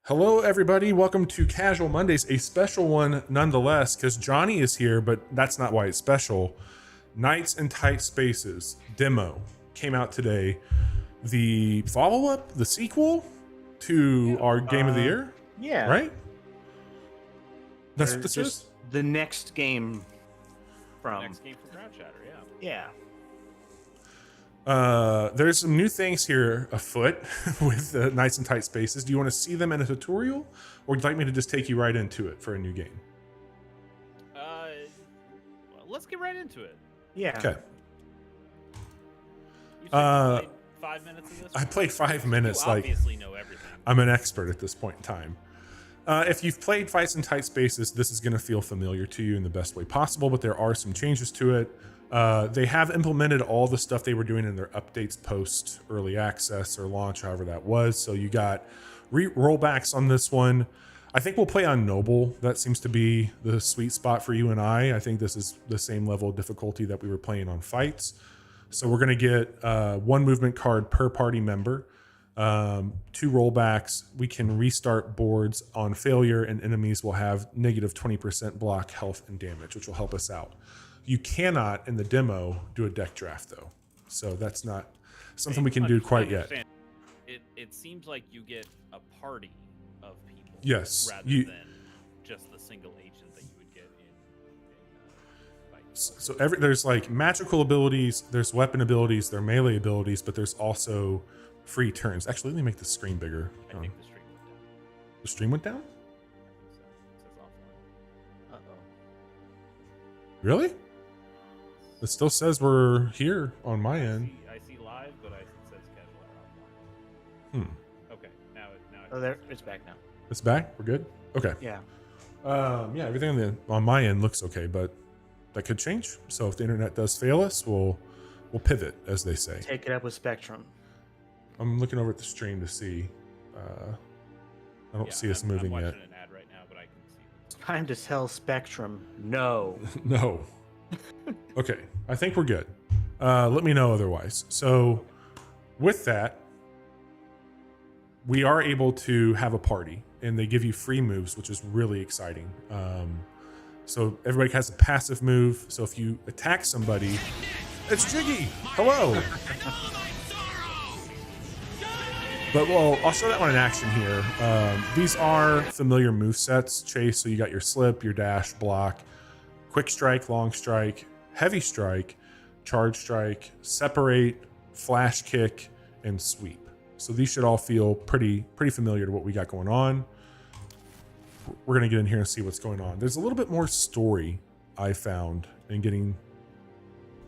Hello, everybody. Welcome to Casual Mondays, a special one nonetheless, because Johnny is here, but that's not why it's special. Knights in Tight Spaces demo came out today. The follow-up, the sequel to our Game of the Year? Yeah. Right? That's what this is? The next game from... Next game from Ground Shatter, yeah. Yeah. There's some new things here afoot with Knights in Tight Spaces. Do you want to see them in a tutorial, or would you like me to just take you right into it for a new game? Let's get right into it. Yeah. Okay. You said you played 5 minutes of this? I played 5 minutes. You obviously know everything. I'm an expert at this point in time. If you've played Fights in Tight Spaces, this is going to feel familiar to you in the best way possible, but there are some changes to it. They have implemented all the stuff they were doing in their updates post early access or launch, however that was. So you got rollbacks on this one. I think we'll play on Noble. That seems to be the sweet spot for you and I think this is the same level of difficulty that we were playing on Fights. So we're going to get one movement card per party member, 2 rollbacks. We can restart boards on failure, and enemies will have negative 20% block, health, and damage, which will help us out. You cannot, in the demo, do a deck draft, though. So that's not something we can do quite yet. It seems like you get a party of people. Yes. Rather than just the single agent that you would get in Fights. So there's like magical abilities, there's weapon abilities, there are melee abilities, but there's also free turns. Actually, let me make the screen bigger. I think the stream went down. The stream went down? I think so. It says offline. Uh-oh. Really? It still says we're here on my end. I see live, but it says casual or offline. Okay, now Oh, there, it's back now. It's back? We're good? Okay. Yeah. Yeah, everything on my end looks okay, but that could change. So if the internet does fail us, we'll pivot, as they say. Take it up with Spectrum. I'm looking over at the stream to see. I don't see us moving I'm yet. watching an ad right now, but I can see it. It's time to tell Spectrum no. No. Okay, I think we're good. Let me know otherwise. So with that, we are able to have a party, and they give you free moves, which is really exciting. So everybody has a passive move. So if you attack somebody, it's Jiggy. Hello. But well, I'll show that one in action here. These are familiar move sets, Chase. So you got your slip, your dash, block, quick strike, long strike, heavy strike, charge strike, separate, flash kick, and sweep. So these should all feel pretty familiar to what we got going on. We're gonna get in here and see what's going on. There's a little bit more story I found in getting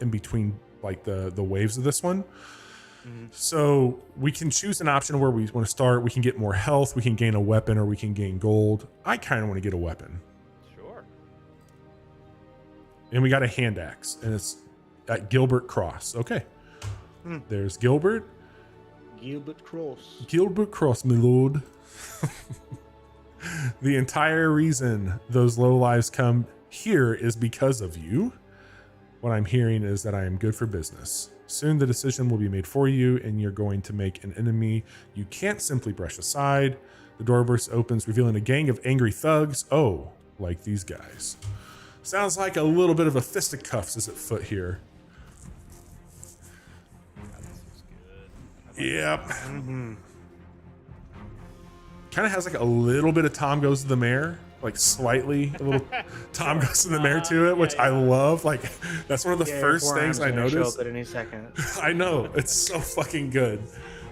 in between like the waves of this one. So we can choose an option where we want to start. We can get more health, we can gain a weapon, or we can gain gold. I kind of want to get a weapon. Sure. And we got a hand axe, and it's at Gilbert Cross. Okay. There's Gilbert. Gilbert Cross. Gilbert Cross, my lord. The entire reason those low lives come here is because of you. What I'm hearing is that I am good for business. Soon the decision will be made for you, and you're going to make an enemy you can't simply brush aside. The door burst opens, revealing a gang of angry thugs. Oh, like these guys. Sounds like a little bit of a fisticuffs is at foot here. Yep. Kind of has like a little bit of Tom Goes to the Mayor, like slightly a little Tom Goes to the Mayor to it, which I love. Like that's one of the first things I noticed. Show up at any second. I know, it's so fucking good.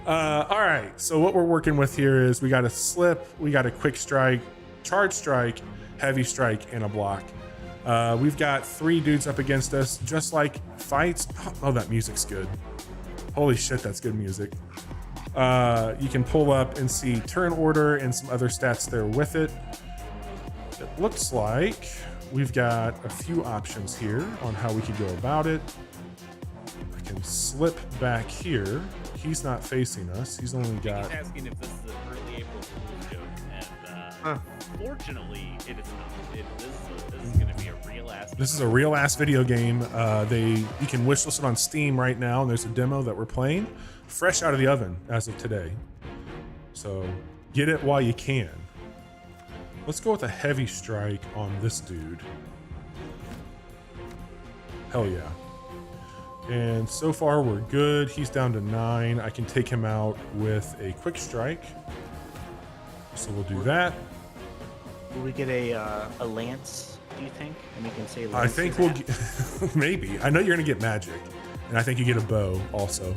All right, so what we're working with here is we got a slip, we got a quick strike, charge strike, heavy strike, and a block. We've got 3 dudes up against us, just like Fights. Oh, that music's good. Holy shit, that's good music. You can pull up and see turn order and some other stats there with it. It looks like we've got a few options here on how we could go about it. I can slip back here. He's not facing us. He's only got... He's asking if this is an early April Fool's joke, and fortunately, it is not. This is going to be a real ass. This is a real ass video game. You can wishlist it on Steam right now, and there's a demo that we're playing, fresh out of the oven as of today. So Get it while you can. Let's go with a heavy strike on this dude. Hell yeah. And so far we're good. He's down to 9. I can take him out with a quick strike. So we'll do that. Will we get a lance, do you think? And we can say lance. I think we'll get, maybe. I know you're gonna get magic. And I think you get a bow also.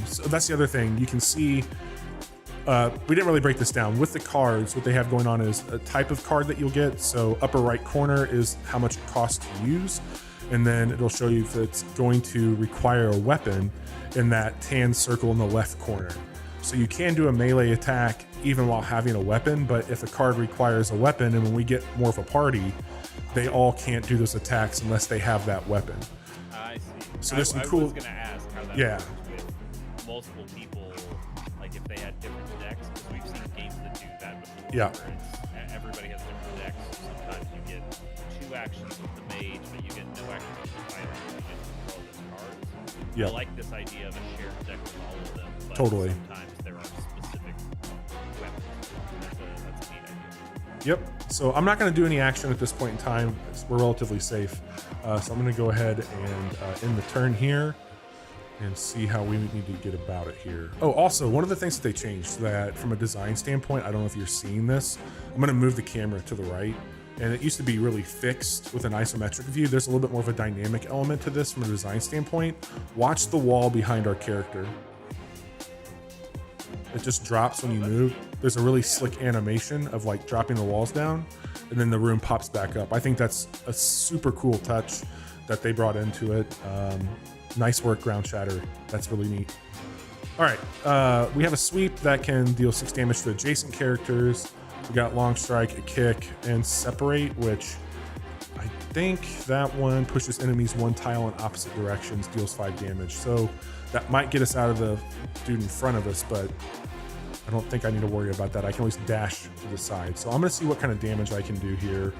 So that's the other thing. You can see, we didn't really break this down. With the cards, what they have going on is a type of card that you'll get. So upper right corner is how much it costs to use. And then it'll show you if it's going to require a weapon in that tan circle in the left corner. So you can do a melee attack even while having a weapon, but if a card requires a weapon, and when we get more of a party, they all can't do those attacks unless they have that weapon. I see. So there's some I cool. was gonna ask how that Yeah. works with multiple people, like if they had different decks, because we've seen games that do that before. Yeah. Where it's, everybody has different decks. So sometimes you get 2 actions with the mage, but you get no actions with the fighter. You just roll those cards. Yeah. I like this idea of a shared deck with all of them. But Totally. Sometimes there are specific weapons. That's a neat idea. Yep. So I'm not going to do any action at this point in time. We're relatively safe. So I'm going to go ahead and end the turn here and see how we need to get about it here. Oh, also, one of the things that they changed that from a design standpoint, I don't know if you're seeing this. I'm going to move the camera to the right. And it used to be really fixed with an isometric view. There's a little bit more of a dynamic element to this from a design standpoint. Watch the wall behind our character. It just drops when you move. There's a really slick animation of like dropping the walls down, and then the room pops back up. I think that's a super cool touch that they brought into it. Nice work, Ground Shatter. That's really neat. All right, we have a sweep that can deal 6 damage to adjacent characters. We got long strike, a kick, and separate, which I think that one pushes enemies 1 tile in opposite directions, deals 5 damage. So that might get us out of the dude in front of us, but I don't think I need to worry about that. I can always dash to the side. So I'm going to see what kind of damage I can do here.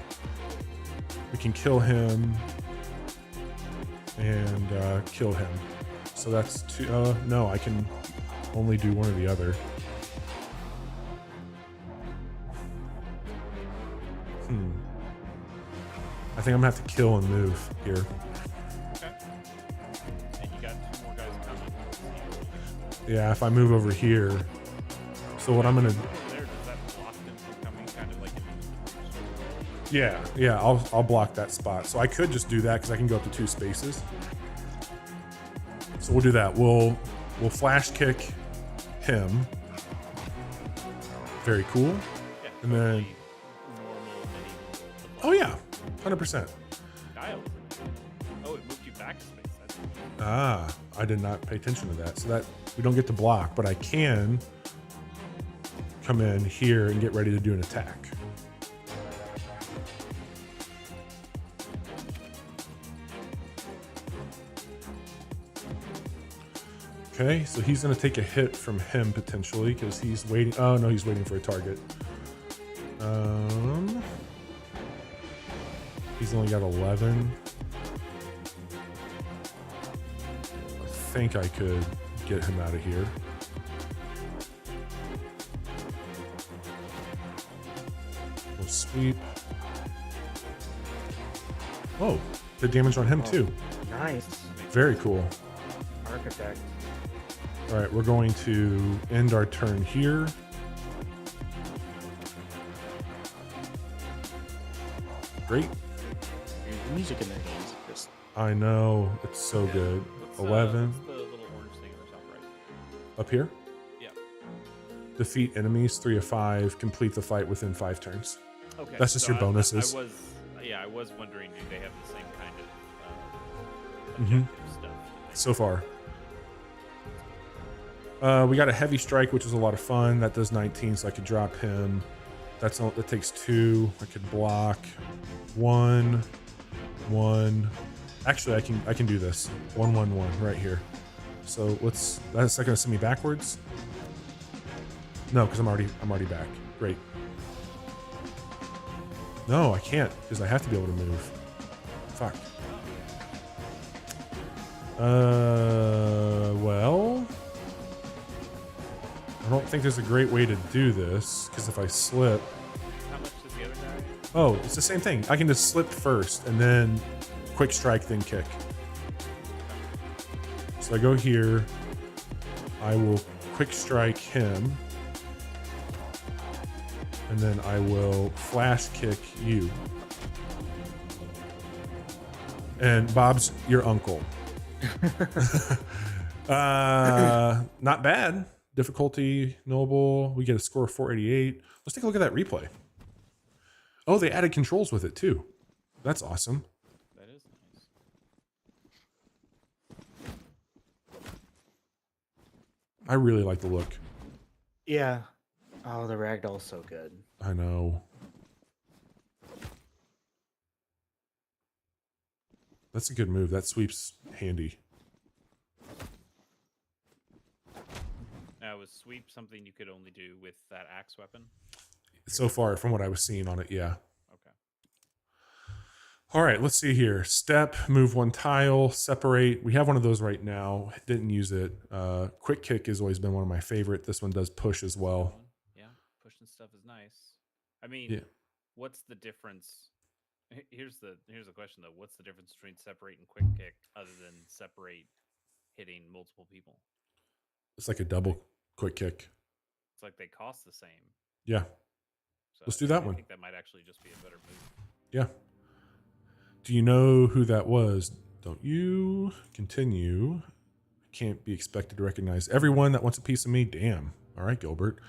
We can kill him and kill him. So that's 2. No, I can only do one or the other. I think I'm gonna have to kill and move here. Okay. And you got 2 more guys coming. Yeah, if I move over here. So what I'm gonna. Over there, does that block them from coming kind of like into the breach? Yeah, I'll block that spot. So I could just do that because I can go up to 2 spaces. So we'll do that. We'll flash kick him. Very cool. Yeah, And then. normal medieval. Oh yeah, 100%. Dial. Oh, it moved you back a space. That's Ah, I did not pay attention to that. So that we don't get to block, but I can come in here and get ready to do an attack. Okay, so he's going to take a hit from him potentially because he's waiting. Oh no, he's waiting for a target. He's only got 11. I think I could get him out of here. We'll sweep. Oh, the damage on him too. Nice. Very cool. Architect. All right, we're going to end our turn here. Great. The music in their games is just I know, it's so good. What's, 11 what's the little orange thing on the top right? up here. Yeah. Defeat enemies 3 of 5. Complete the fight within 5 turns. Okay. That's just your bonuses. I was wondering, do they have the same kind of Mhm. objective stuff? So far. We got a heavy strike, which is a lot of fun. That does 19, so I could drop him. That takes 2. I could block 1, 1. Actually, I can do this. 1, 1, 1 right here. So that's not gonna send me backwards. No, because I'm already back. Great. No, I can't because I have to be able to move. Fuck. Well. I don't think there's a great way to do this, because if I slip... How much does the other guy? Oh, it's the same thing. I can just slip first, and then quick strike, then kick. So I go here. I will quick strike him. And then I will flash kick you. And Bob's your uncle. Not bad. Difficulty, noble. We get a score of 488. Let's take a look at that replay. Oh, they added controls with it too. That's awesome. That is nice. I really like the look. Yeah. Oh, the ragdoll's so good. I know. That's a good move. That sweep's handy. Now, was sweep something you could only do with that axe weapon? So far, from what I was seeing on it, yeah. Okay. All right, let's see here. Step, move one tile, separate. We have one of those right now. Didn't use it. Quick kick has always been one of my favorite. This one does push as well. Yeah, pushing stuff is nice. I mean, Yeah. what's the difference? Here's the question though. What's the difference between separate and quick kick other than separate hitting multiple people? It's like a double quick kick. It's like they cost the same. Yeah. So Let's do that one. I think that might actually just be a better move. Yeah. Do you know who that was? Don't you? Continue. Can't be expected to recognize everyone that wants a piece of me. Damn. All right, Gilbert.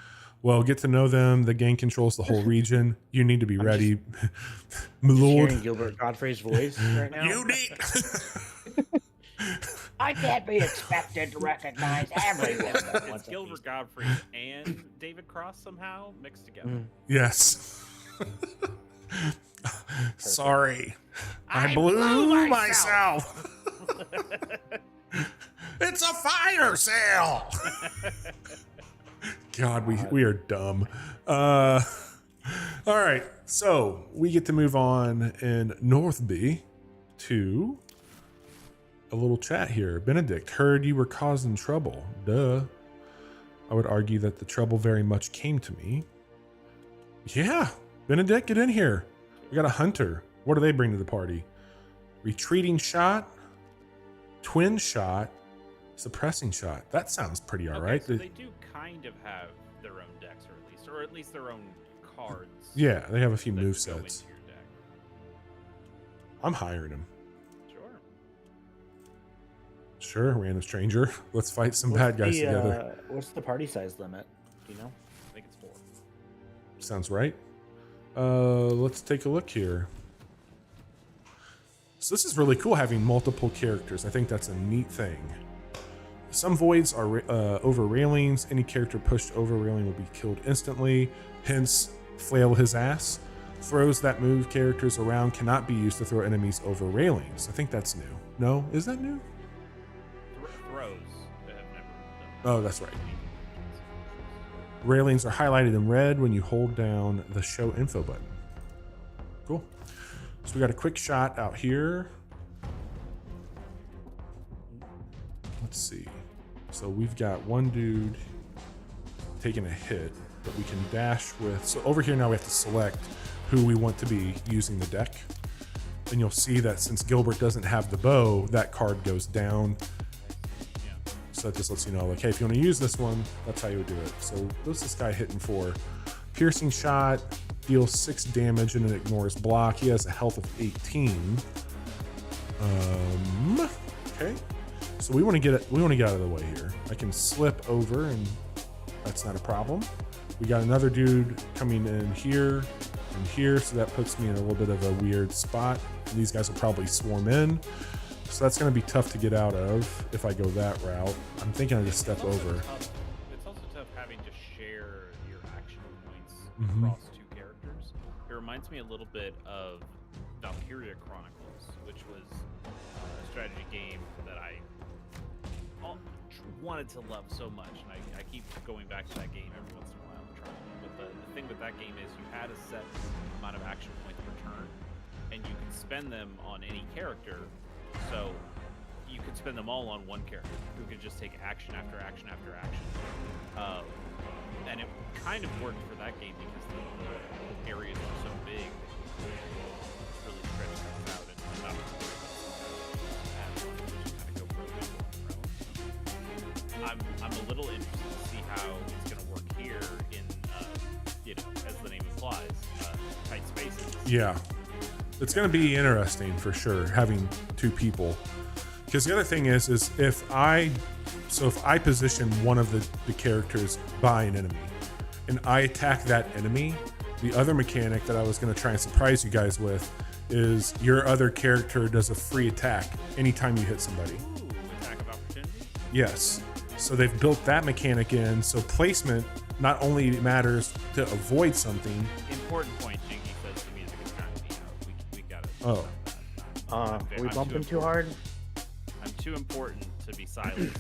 Well, get to know them. The gang controls the whole region. You need to be ready. My lord. Hearing Gilbert Godfrey's voice right now. You need. I can't be expected to recognize everyone. that It's wants a Gilbert piece. Godfrey and David Cross somehow mixed together. Mm. Yes. Sorry. I blew myself. It's a fire sale. God, we are dumb. All right, so we get to move on in Northby to a little chat here. Benedict, heard you were causing trouble. Duh. I would argue that the trouble very much came to me. Yeah, Benedict, get in here. We got a hunter. What do they bring to the party? Retreating shot, twin shot, suppressing shot. That sounds pretty all right. So they do kind of have their own decks, or at least their own cards. Yeah, they have a few that move go sets. into your deck. I'm hiring him. Sure. Sure, random stranger. Let's fight some bad guys together. What's the party size limit? Do you know? I think it's 4. Sounds right. Let's take a look here. So this is really cool having multiple characters. I think that's a neat thing. Some voids are over railings. Any character pushed over railing will be killed instantly. Hence, flail his ass. Throws that move characters around cannot be used to throw enemies over railings. I think that's new. No? Is that new? Throws that have never done that. Oh, that's right. Railings are highlighted in red when you hold down the show info button. Cool. So we got a quick shot out here. Let's see. So we've got one dude taking a hit, but we can dash with. So over here now we have to select who we want to be using the deck. And you'll see that since Gilbert doesn't have the bow, that card goes down. So that just lets you know, like, hey, if you want to use this one, that's how you would do it. So what's this guy hitting for? Piercing shot, deals 6 damage and it ignores block. He has a health of 18. Okay. So we want to get out of the way here. I can slip over and that's not a problem. We got another dude coming in here and here, so that puts me in a little bit of a weird spot. And these guys will probably swarm in. So that's going to be tough to get out of if I go that route. I'm thinking I just step over. It's also tough having to share your action points across 2 characters. It reminds me a little bit of Valkyria Chronicles, which was a strategy game that I wanted to love so much, and I keep going back to that game every once in a while. But the thing with that game is you had a set amount of action points per turn, and you can spend them on any character. So you could spend them all on one character who could just take action after action after action. and it kind of worked for that game because the areas were so big. Really stretched things out and not I'm a little interested to see how it's going to work here in, as the name implies, tight spaces. Yeah, it's going to be interesting for sure having two people. Because the other thing is if I position one of the characters by an enemy, and I attack that enemy, the other mechanic that I was going to try and surprise you guys with is your other character does a free attack anytime you hit somebody. Ooh, attack of opportunity? Yes. So they've built that mechanic in. So placement not only matters to avoid something. Important point, Jinky says the music is kind of we got it. Oh. Are we bumping too hard? I'm too important to be silenced.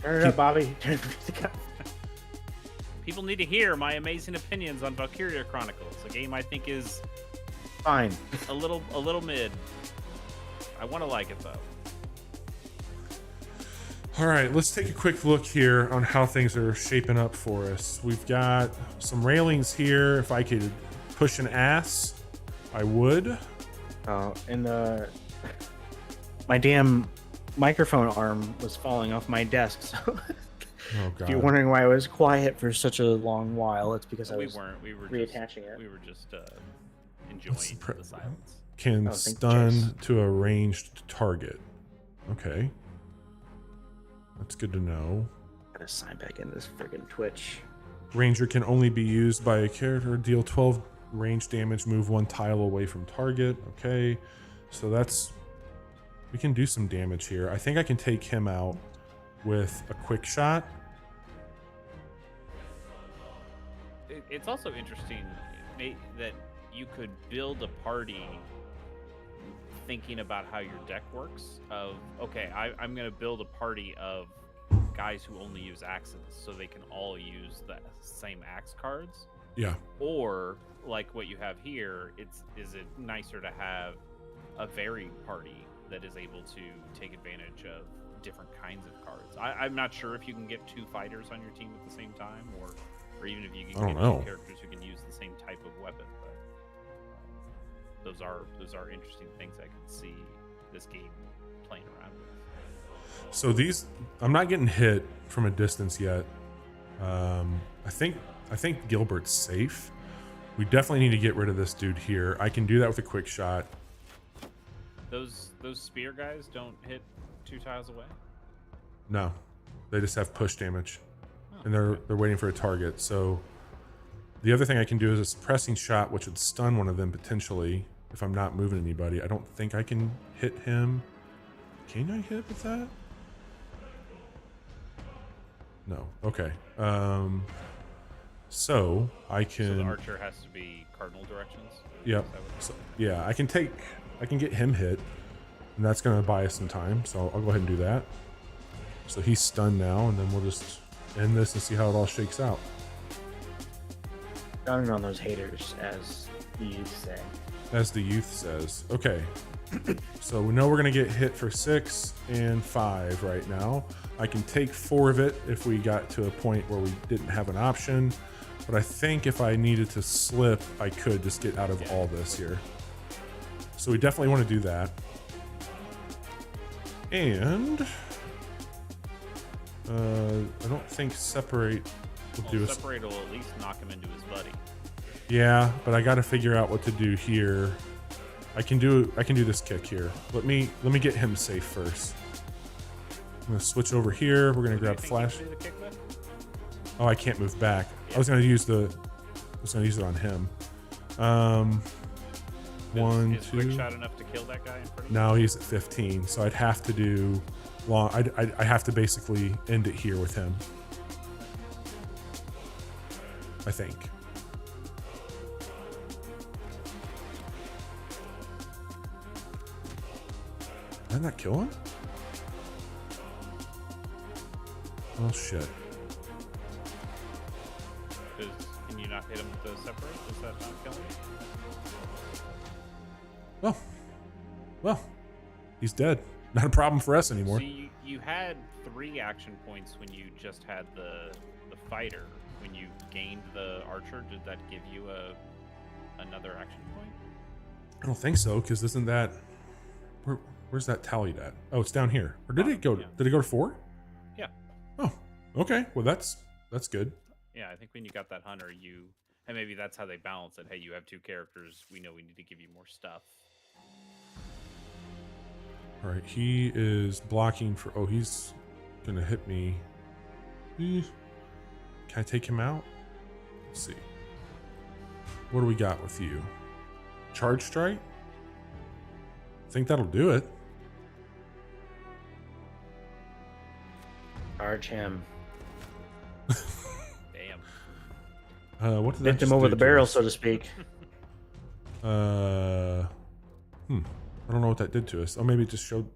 Turn it up, Bobby. Turn the music up. People need to hear my amazing opinions on Valkyria Chronicles, a game I think is Fine. a little mid. I want to like it though. All right, let's take a quick look here on how things are shaping up for us. We've got some railings here. If I could push an ass, I would. And my damn microphone arm was falling off my desk, so Oh, God. if you're wondering why I was quiet for such a long while, it's because I We was weren't. We were reattaching it. We were just enjoying the silence. Can Oh, thank you, stun Chase. to a ranged target. Okay. That's good to know. Gotta sign back in this friggin' Twitch. Ranger can only be used by a character. Deal 12 range damage. Move one tile away from target. Okay. So that's... We can do some damage here. I think I can take him out with a quick shot. It's also interesting that you could build a party thinking about how your deck works. Of, okay, I'm going to build a party of guys who only use axes so they can all use the same axe cards. Yeah. Or, like what you have here, is it nicer to have a varied party that is able to take advantage of different kinds of cards? I'm not sure if you can get two fighters on your team at the same time, or even if you can get two characters who can use the same type of weapon. But those are interesting things I can see this game playing around with. So these, I'm not getting hit from a distance yet. I think Gilbert's safe. We definitely need to get rid of this dude here. I can do that with a quick shot. Those spear guys don't hit 2 tiles away. No, they just have push damage, Oh, and they're okay. waiting for a target. So the other thing I can do is a suppressing shot, which would stun one of them potentially if I'm not moving anybody. I don't think I can hit him. Can I hit with that? No. Okay. So I can. So the archer has to be cardinal directions. Yep. Is that what- So, yeah, I can get him hit, and that's going to buy us some time. So I'll go ahead and do that. So he's stunned now, and then we'll just end this and see how it all shakes out. Gunning on those haters, as you say. As the youth says. Okay. So we know we're going to get hit for 6 and 5 right now. I can take 4 of it if we got to a point where we didn't have an option. But I think if I needed to slip, I could just get out of all this here. So we definitely want to do that. And I don't think separate will do us. Separate will at least knock him into his buddy. Yeah, but I got to figure out what to do here. I can do this kick here. Let me get him safe first. I'm gonna switch over here. We're gonna Who do you grab think flash. you can do the kick with? Oh, I can't move back. I was gonna use it on him. One, Is quick 2. shot enough to kill that guy in front of you? Now he's at 15, so I'd have to do long. I have to basically end it here with him. I think. Did I not kill him? Oh shit. Can you not hit him with the separate? Does that not kill him? Well, he's dead. Not a problem for us anymore. So you had 3 action points when you just had the fighter, when you gained the archer, did that give you another action point? I don't think so, because isn't that where's that tallied at? Oh, it's down here. Or did it go? Yeah. Did it go to 4? Yeah. Oh, okay. Well, that's good. Yeah, I think when you got that hunter, and maybe that's how they balance it. Hey, you have 2 characters. We know we need to give you more stuff. All right, he is blocking for. Oh, he's gonna hit me. Can I take him out? Let's see. What do we got with you? Charge strike? I think that'll do it. Charge him. Damn. What did Bent that him just over do the to barrel, us? so to speak. I don't know what that did to us. Oh, maybe it just showed.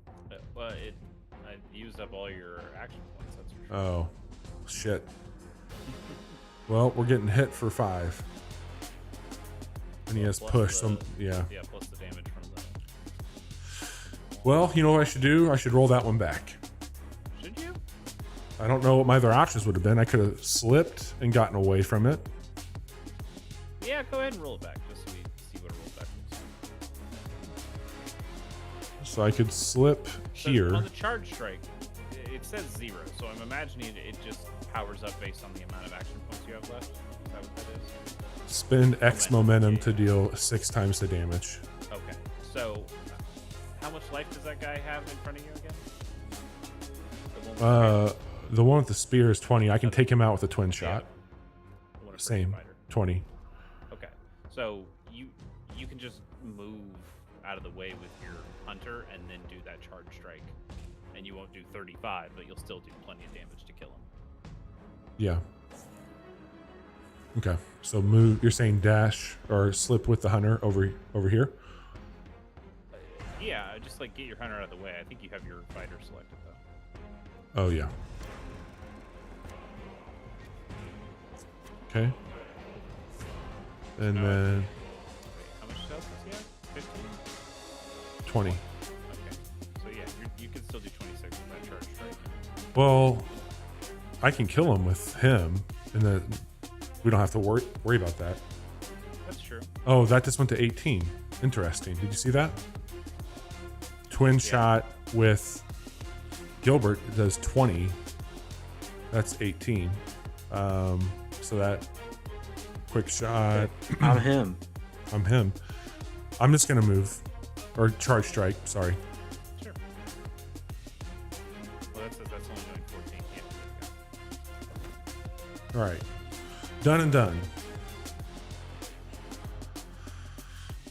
Well, I used up all your action points. That's for sure. Oh, shit. Well, we're getting hit for 5. And he has Plus push. the- Yeah. Yeah, plus the damage from the. Well, you know what I should do? I should roll that one back. Should you? I don't know what my other options would have been. I could have slipped and gotten away from it. Yeah, go ahead and roll it back, just so we see what a roll back looks like. So I could slip So here. on the charge strike, it says 0, so I'm imagining it just powers up based on the amount of action points you have left. Is that what that is? Spend X momentum Momentum. to deal 6 times the damage. Okay. So, how much life does that guy have in front of you again? The one with the The one with the spear is 20. I can take him out with a twin yeah, shot. the one with the Same. fighter. 20. Okay. So you can just move out of the way with your hunter and then do that charge strike, and you won't do 35, but you'll still do plenty of damage to kill him. Yeah. Okay. So move. You're saying dash or slip with the hunter over here? Yeah, just like get your hunter out of the way. I think you have your fighter selected though. Oh, yeah. Okay. And then Wait, how much health does he have? 15? 20. Okay. So yeah, you can still do 26 with that charge strike. Well, I can kill him with him, and then we don't have to worry about that. That's true. Oh, that just went to 18. Interesting. Did you see that? Twin shot with Gilbert does 20. That's 18. So that quick shot. I'm him. I'm him. I'm just gonna move or charge strike. Sorry. Sure. Well, that's only doing 14. Yeah. There you go. All right. Done and done.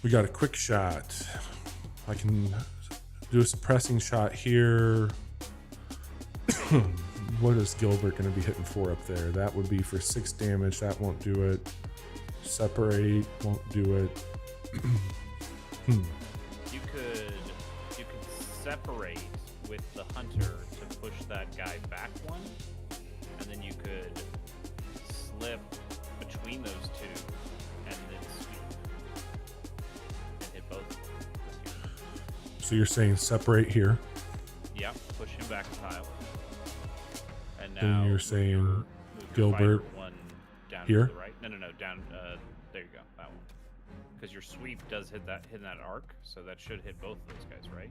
We got a quick shot. I can do a suppressing shot here. What is Gilbert going to be hitting for up there? That would be for 6 damage. That won't do it. Separate won't do it. You could separate with the hunter to push that guy back one, and then you could slip between those two and then sweep and hit both with you. So you're saying separate here. Yeah, push him back a tile. And Then now you're move saying your Gilbert fighter one down here? to the right. No, down. There you go, that one. Because your sweep does hit that arc, so that should hit both of those guys, right?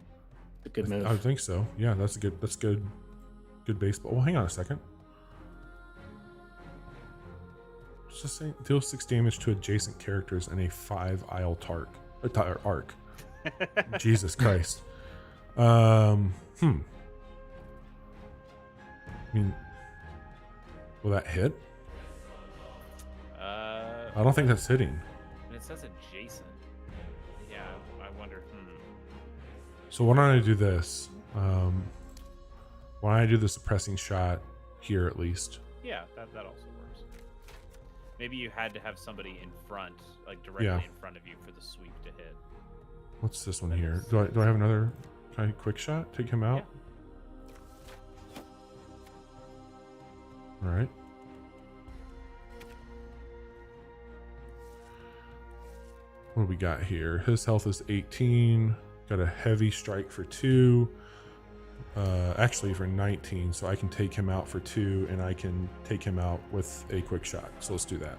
A good move. I think so. Yeah, that's good. Good baseball. Well, hang on a second. It's just saying deal 6 damage to adjacent characters in a 5-aisle arc. Jesus Christ. I mean, will that hit? I don't think that's hitting. And it says adjacent. Yeah, I wonder. So why don't I do this? Why don't I do the suppressing shot here at least? Yeah, that also works. Maybe you had to have somebody in front, like directly Yeah. in front of you for the sweep to hit. What's this one here? Do I have another kind of quick shot? Take him out? All right. What do we got here? His health is 18. Got a heavy strike for 2. Actually for 19, so I can take him out for 2, and I can take him out with a quick shot. So let's do that.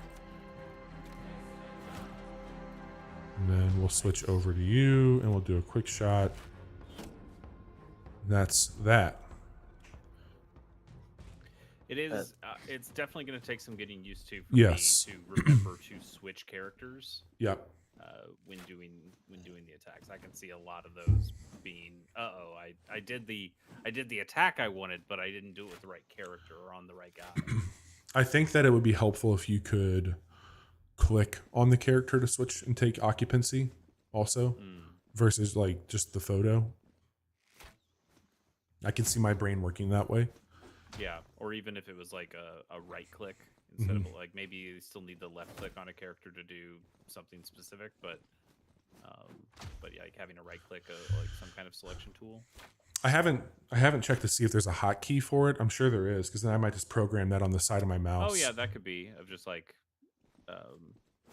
And then we'll switch over to you, and we'll do a quick shot. That's that. It is. It's definitely going to take some getting used to for Yes. me to remember to switch characters Yep. when doing the attacks. I can see a lot of those being. I did the attack I wanted, but I didn't do it with the right character or on the right guy. I think that it would be helpful if you could click on the character to switch and take occupancy also versus like just the photo. I can see my brain working that way. Yeah, or even if it was like a right click instead of like maybe you still need the left click on a character to do something specific, but yeah, like having a right click like some kind of selection tool. I haven't checked to see if there's a hotkey for it. I'm sure there is, because then I might just program that on the side of my mouse. Oh yeah, that could be of just like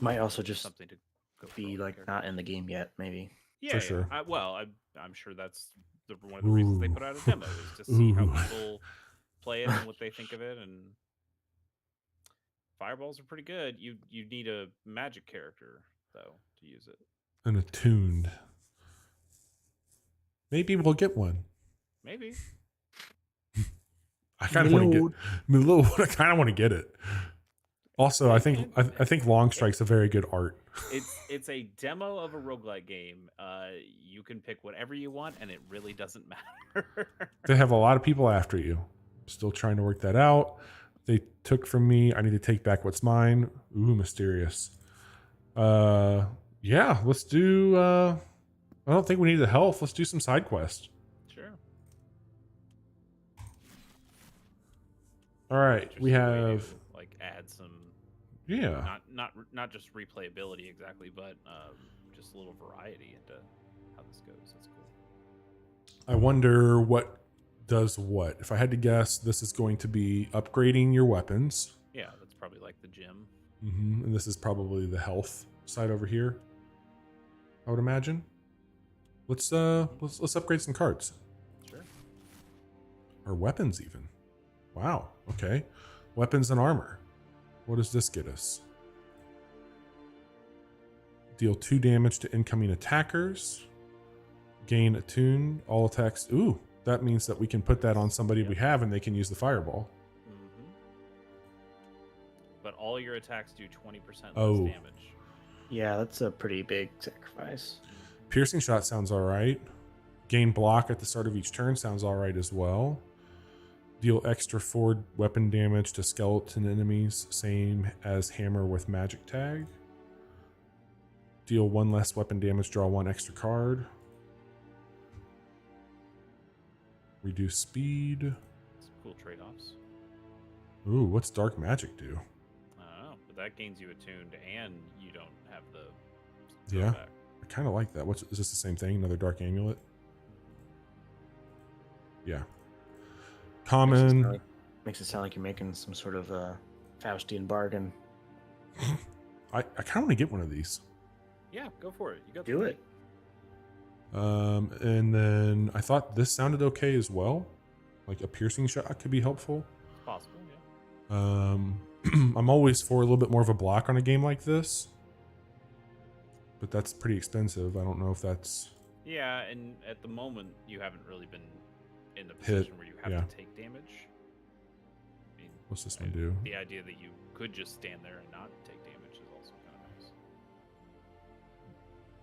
Might also just something to go be for like not in the game yet, maybe. yeah, for yeah. sure. I'm sure that's one of the reasons they put out a demo is to see how Ooh. people play it and what they think of it. And fireballs are pretty good. You need a magic character though to use it. And attuned. Maybe we'll get one. Maybe. I kind of want to get. I kind of want to get it. Also, I think Long Strike's a very good art. It's a demo of a roguelike game. You can pick whatever you want, and it really doesn't matter. They have a lot of people after you. Still trying to work that out. They took from me. I need to take back what's mine. Ooh, mysterious. Yeah, let's do. I don't think we need the health. Let's do some side quests. Sure. All right, we Interesting way have. to, like add some. Yeah. Not just replayability exactly, but just a little variety into how this goes. That's cool. I wonder what does what. If I had to guess, this is going to be upgrading your weapons. Yeah, that's probably like the gym. And this is probably the health side over here, I would imagine. Let's upgrade some cards. Sure. Or weapons even. Wow. Okay. Weapons and armor. What does this get us? Deal 2 damage to incoming attackers. Gain attune. All attacks. Ooh, that means that we can put that on somebody we have and they can use the fireball. But all your attacks do 20% less damage. Yeah, that's a pretty big sacrifice. Piercing shot sounds all right. Gain block at the start of each turn sounds all right as well. Deal extra 4 weapon damage to skeleton enemies, same as hammer with magic tag. Deal 1 less weapon damage, draw 1 extra card. Reduce speed. Some cool trade-offs. Ooh, what's dark magic do? I don't know, but that gains you attuned and you don't have the Yeah. throwback. I kind of like that. Is this the same thing? Another dark amulet? Yeah. Common. Makes it sound like you're making some sort of Faustian bargain. I kind of want to get one of these. Yeah, go for it. You got Do it. And then I thought this sounded okay as well. Like a piercing shot could be helpful. It's possible, yeah. I'm always for a little bit more of a block on a game like this. But that's pretty expensive. I don't know if that's... Yeah, and at the moment, you haven't really been in the position where you have to take damage. I mean, What's this one do? The idea that you could just stand there and not take damage is also kind of nice.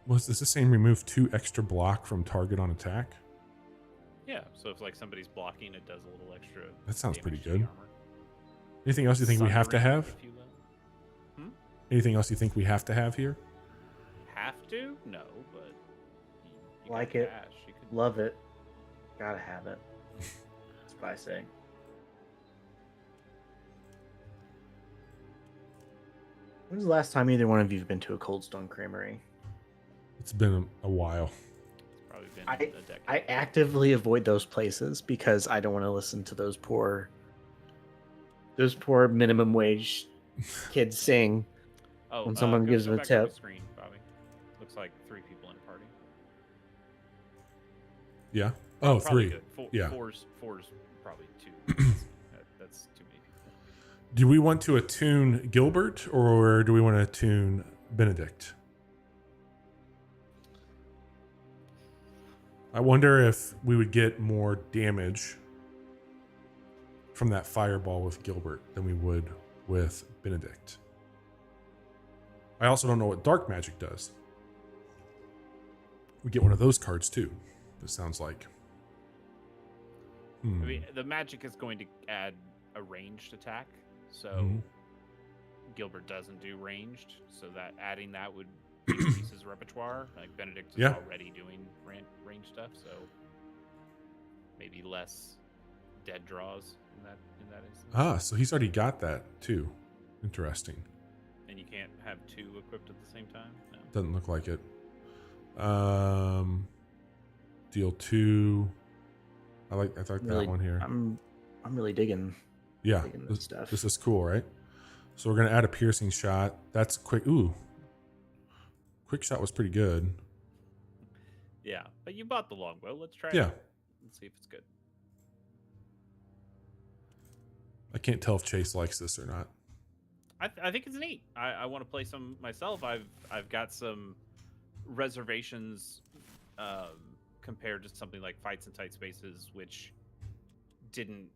Was this the same remove 2 extra block from target on attack? Yeah, so if like somebody's blocking, it does a little extra. That sounds pretty damage to the good. armor. Anything else you think we have to Sundering, have? if you will. Anything else you think we have to have here? Have to? No, but you Like got it. cash. You could... Love it. Gotta have it. That's what I say. When was the last time either one of you have been to a Cold Stone Creamery? It's been a while. It's probably been I a decade. I actively avoid those places because I don't want to listen to those poor minimum wage kids sing when someone gives them a back to the tip. Screen, Bobby. Looks like 3 people in a party. Yeah. Oh, Probably 3. good. Yeah. Four's probably 2. That's too many people. Do we want to attune Gilbert or do we want to attune Benedict? I wonder if we would get more damage from that fireball with Gilbert than we would with Benedict. I also don't know what dark magic does. We get one of those cards too, it sounds like. I mean, the magic is going to add a ranged attack, so Gilbert doesn't do ranged, so that adding that would increase his repertoire. Like Benedict is already doing range stuff, so maybe less dead draws in that instance. So he's already got that too. Interesting. And you can't have 2 equipped at the same time? No. Doesn't look like it. Deal 2. I like Really, that one here. I'm really digging. Yeah, digging this stuff. This is cool, right? So we're gonna add a piercing shot. That's quick. Ooh, quick shot was pretty good. Yeah, but you bought the longbow. Let's try Yeah. it. Let's see if it's good. I can't tell if Chase likes this or not. I think it's neat. I want to play some myself. I've got some reservations compared to something like Fights in Tight Spaces, which doesn't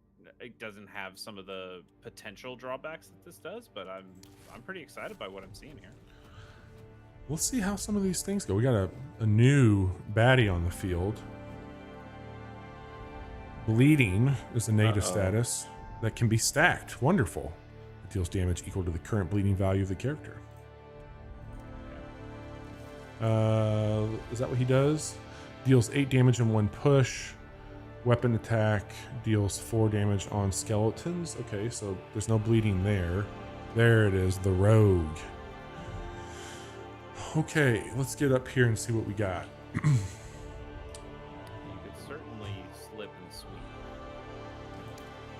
have some of the potential drawbacks that this does. But I'm pretty excited by what I'm seeing here. Let's see how some of these things go. We got a new baddie on the field. Bleeding is a negative status that can be stacked. Wonderful. It deals damage equal to the current bleeding value of the character. Is that what he does? Deals 8 damage in 1 push. Weapon attack deals 4 damage on skeletons. Okay, so there's no bleeding there. There it is, the rogue. Okay, let's get up here and see what we got. You could certainly slip and sweep.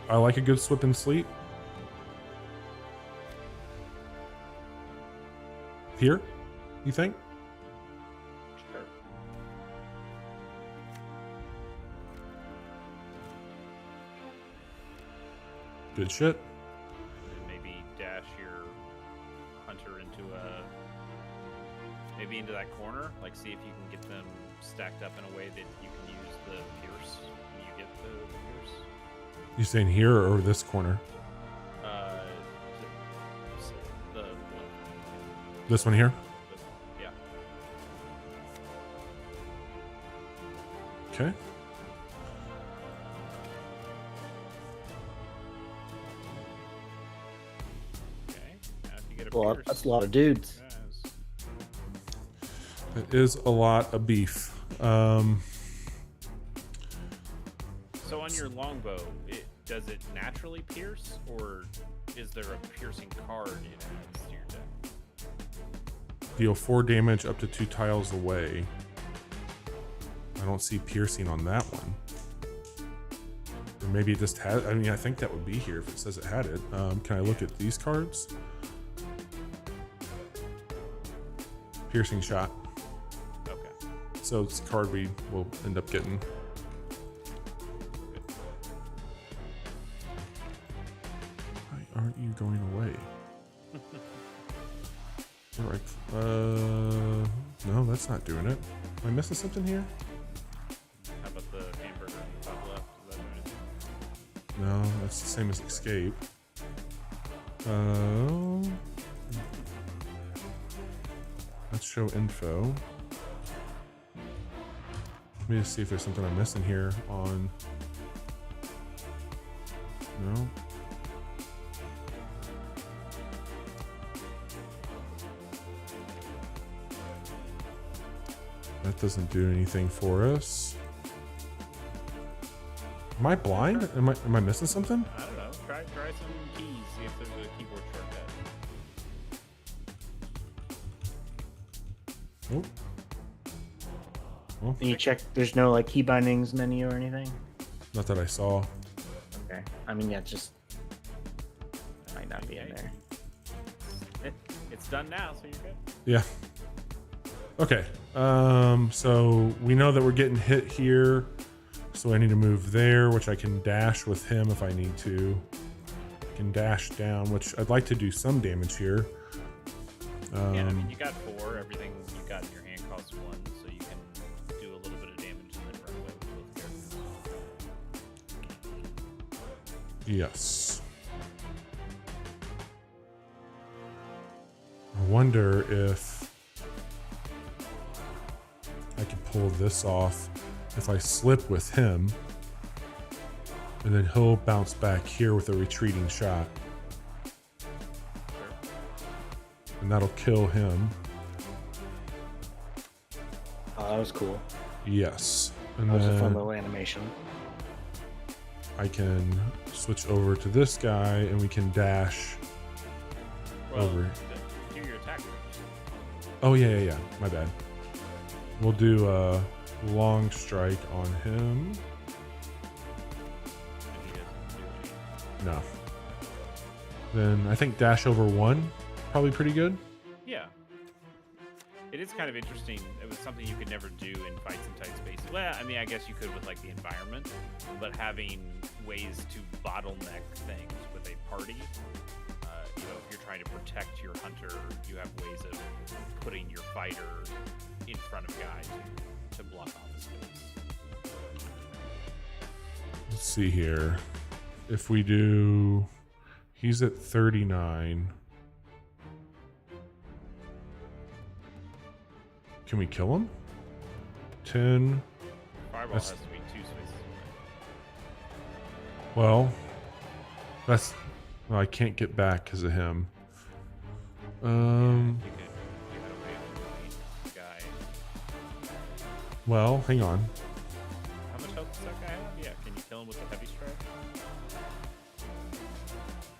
I like a good slip and sleep. Here, you think? Sure. Good shit. And maybe dash your hunter into into that corner. Like, see if you can get them stacked up in a way that you can use the pierce when you get the pierce. You saying here or this corner? The one. This one here? Yeah. Okay. Okay. Now if you get a Well, pierce, that's a lot of dudes. yes. It is a lot of beef. So on your longbow, does it naturally pierce, or is there a piercing card it adds to your deck? Deal 4 damage up to 2 tiles away. I don't see piercing on that one. Or maybe it just has. I mean, I think that would be here if it says it had it. Can I look at these cards? Piercing shot. Okay. So it's a card we will end up getting. Why aren't you going away? All right. No, that's not doing it. Am I missing something here? How about the hamburger on the top left? Is that doing it? No, that's the same as escape. Let's show info. Let me just see if there's something I'm missing here on. No. That doesn't do anything for us. Am I blind? Am I missing something? I don't know. Try some keys. See if there's a keyboard shortcut. Nope. Well, Can you check? There's no like key bindings menu or anything. not that I saw. Okay. I mean, yeah, just it might not be in there. It's done now, so you're good. Yeah. Okay. So we know that we're getting hit here. So I need to move there, which I can dash with him if I need to. I can dash down, which I'd like to do some damage here. Yeah, I mean, you got 4. Everything you got in your hand costs 1, so you can do a little bit of damage and then run away with both characters. Yes. I wonder if I could pull this off if I slip with him, and then he'll bounce back here with a retreating shot. And that'll kill him. Oh, that was cool. Yes. And That was a fun then little animation. I can switch over to this guy and we can dash over. Do your attack moves. Oh, yeah. My bad. We'll do a long strike on him. And he doesn't do anything. No. Then I think dash over 1, probably pretty good. Yeah. It is kind of interesting. It was something you could never do in fights in tight spaces. Well, I mean, I guess you could with like the environment, but having ways to bottleneck things with a party. You know, if you're trying to protect your hunter, you have ways of putting your fighter in front of guys to block off the space. Let's see here. If we do, he's at 39. Can we kill him? 10. Fireball That's- has to be 2 spaces away. Well, well, I can't get back because of him. You had a way of moving the guy. Well, hang on. How much health does that guy have? Yeah, can you kill him with a heavy strike?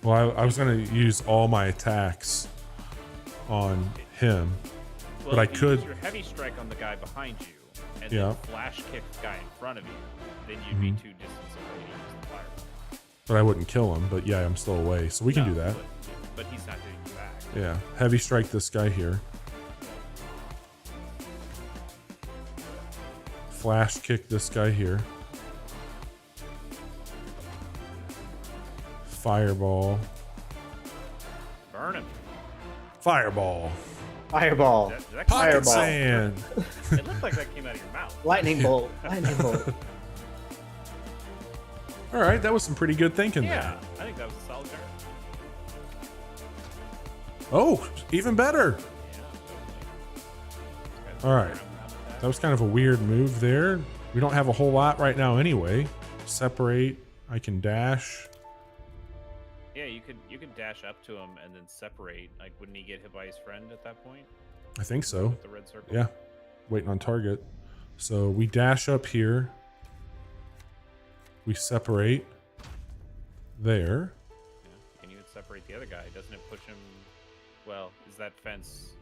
Well, I was going to use all my attacks on him. Well, But I if you could- use your heavy strike on the guy behind you, and Yeah. then flash kick the guy in front of you, then you'd be 2 distance away to use the fireball. But I wouldn't kill him. But yeah, I'm still away. So we can No, do that. But he's not hitting you back. Yeah. Heavy strike this guy here. Flash kick this guy here. Fireball. Burn him. Fireball. Fireball. Did that Pocket Fireball. sand. It looked like that came out of your mouth. Lightning bolt. Lightning bolt. All right, that was some pretty good thinking Yeah, there. I think that was a solid turn. Oh, even better. Yeah, totally. All right. That was kind of a weird move there. We don't have a whole lot right now anyway. Separate. I can dash. Yeah, you could dash up to him and then separate. Like, wouldn't he get hit by his friend at that point? I think so. With the red circle. Yeah. Waiting on target. So we dash up here. We separate there. Yeah. And you would separate the other guy. Doesn't it push him? Well, is that fence?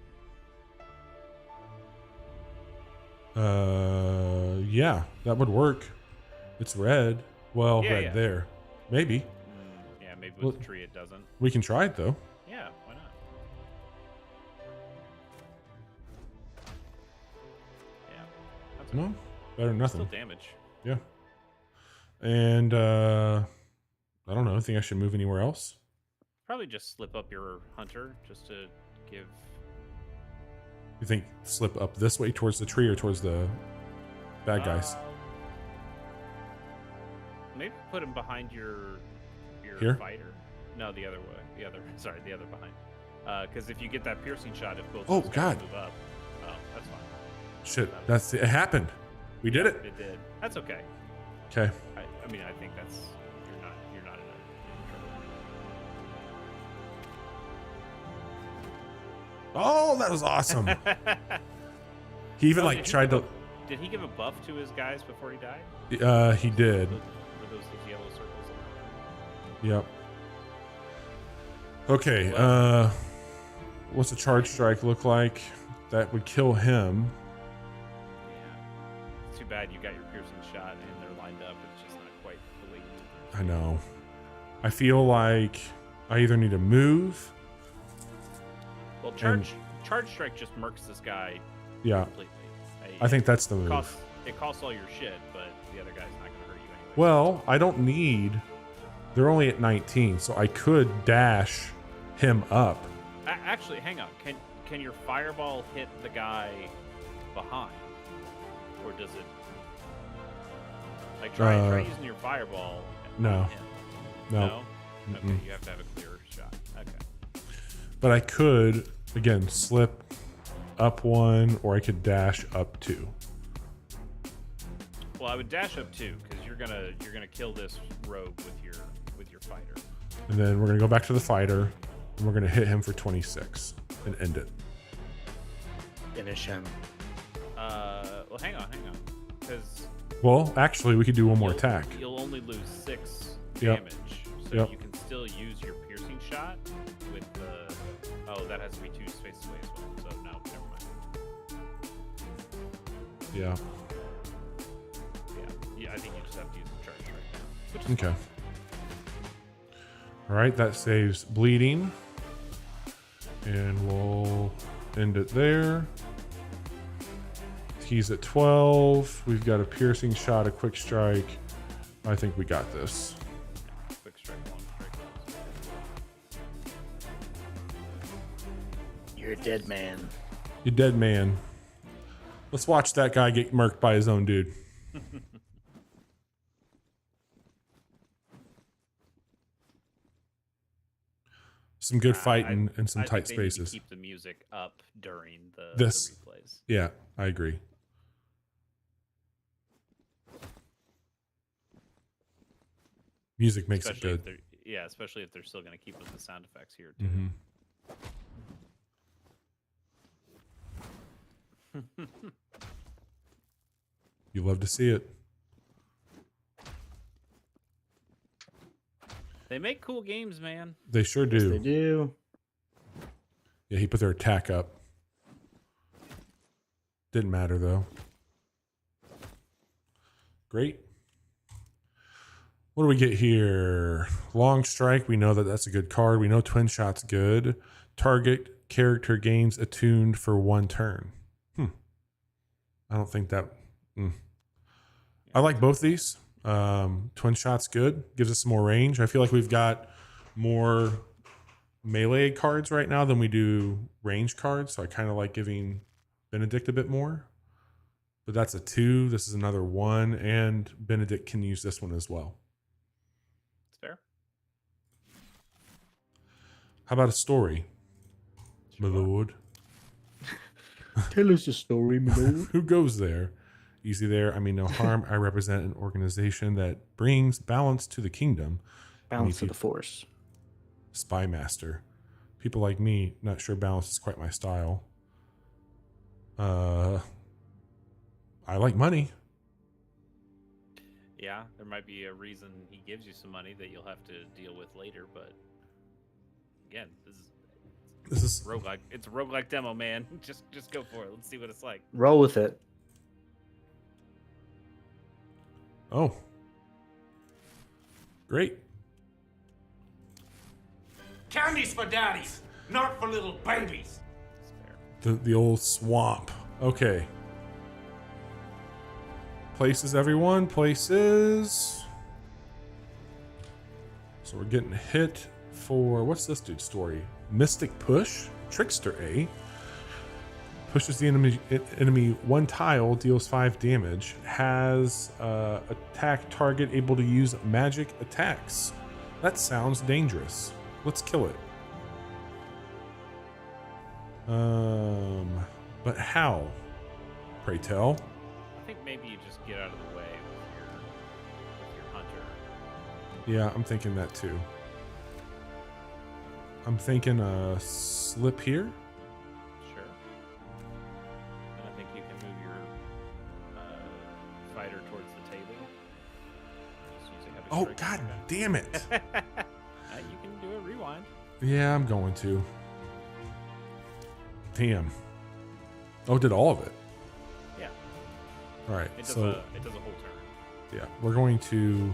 Yeah, that would work. It's red. Well, Yeah, red yeah. there. Maybe. Yeah, maybe with Well- the tree it doesn't. We can try it though. Yeah, why not? Yeah. That's No, better than still nothing. damage. Yeah. And I don't know. Think I should move anywhere else? Probably just slip up your hunter just to give. You think slip up this way towards the tree or towards the bad guys? Maybe put him behind your Here? fighter. No, the other way. The other. Sorry, the other behind. Because if you get that piercing shot, if both Oh, those guys God. move up, oh, that's fine. Shit, it happened. We did it. It did. That's okay. Okay. I mean, I think that's you're not in trouble. Oh, that was awesome. He even Oh, like did he tried give to. Did he give a buff to his guys before he died? He did. Were those yellow circles? Yep. Okay. What's a charge strike look like? That would kill him. Yeah. It's too bad you got your piercing shot and they're lined up. It's just not quite fully. I know. I feel like I either need to move. Well, charge strike just murks this guy Yeah. completely. I think that's the move. It costs all your shit, but the other guy's not going to hurt Well, I don't need. They're only at 19, so I could dash him up. Actually, hang on. Can your fireball hit the guy behind, or does it? Like try using your fireball. No. On him. No. Okay, you have to have a clear shot. Okay. But I could again slip up 1, or I could dash up 2. Well, I would dash up 2 because you're gonna kill this rogue with your fighter. And then we're gonna go back to the fighter, and we're gonna hit him for 26 and end it. Finish him. Well, hang on, because Well, actually, we could do one more attack. You'll only lose 6 Yep. damage, so Yep. you can still use your piercing shot with the. Oh, that has to be 2 spaces away as well. So no, never mind. Yeah. Yeah, I think you just have to use the charge right now. Which is Okay. All right, that saves bleeding, and we'll end it there. He's at 12. We've got a piercing shot, a quick strike. I think we got this. quick strike, long strike. You're a dead man. You dead man. Let's watch that guy get murked by his own dude. Some good fighting and some I tight think they need to spaces. keep the music up during the This- replays. Yeah, I agree. Music makes Especially it if good. especially if they're still going to keep with the sound effects here too. Hmm. You love to see it. They make cool games, man. They sure Yes, do. they do. Yeah, he put their attack up. Didn't matter though. Great. What do we get here? Long strike. We know that that's a good card. We know twin shot's good. Target character gains attuned for 1 turn. I don't think that. I like both these. Twin shot's good. Gives us some more range. I feel like we've got more melee cards right now than we do range cards. So I kind of like giving Benedict a bit more. But that's a 2. This is another 1. And Benedict can use this one as well. It's fair. How about a story? Sure. My lord. Tell us a story, my lord. Who goes there? Easy there. I mean no harm. I represent an organization that brings balance to the kingdom. Balance of the force. Spy master. People like me, not sure balance is quite my style. I like money. Yeah, there might be a reason he gives you some money that you'll have to deal with later, but again, This is roguelike. It's a roguelike demo, man. Just go for it. Let's see what it's like. Roll with it. oh. Great. Candy's for daddies, not for little babies. It's fair. The old swamp. Okay. Places, everyone. Places. So we're getting hit for... What's this dude's story? Mystic Push? Trickster, eh? Pushes the enemy 1 tile, deals 5 damage. Has attack target able to use magic attacks. That sounds dangerous. Let's kill it. But how? Pray tell. I think maybe you just get out of the way with your hunter. Yeah, I'm thinking that too. I'm thinking a slip here. Sure. And I think you can move your fighter towards the table. Just use a heavy Oh, strike god attack. damn it. You can do a rewind. Yeah, I'm going to. Damn. Oh, did all of it. Yeah. All right. It does So, a whole turn. yeah, we're going to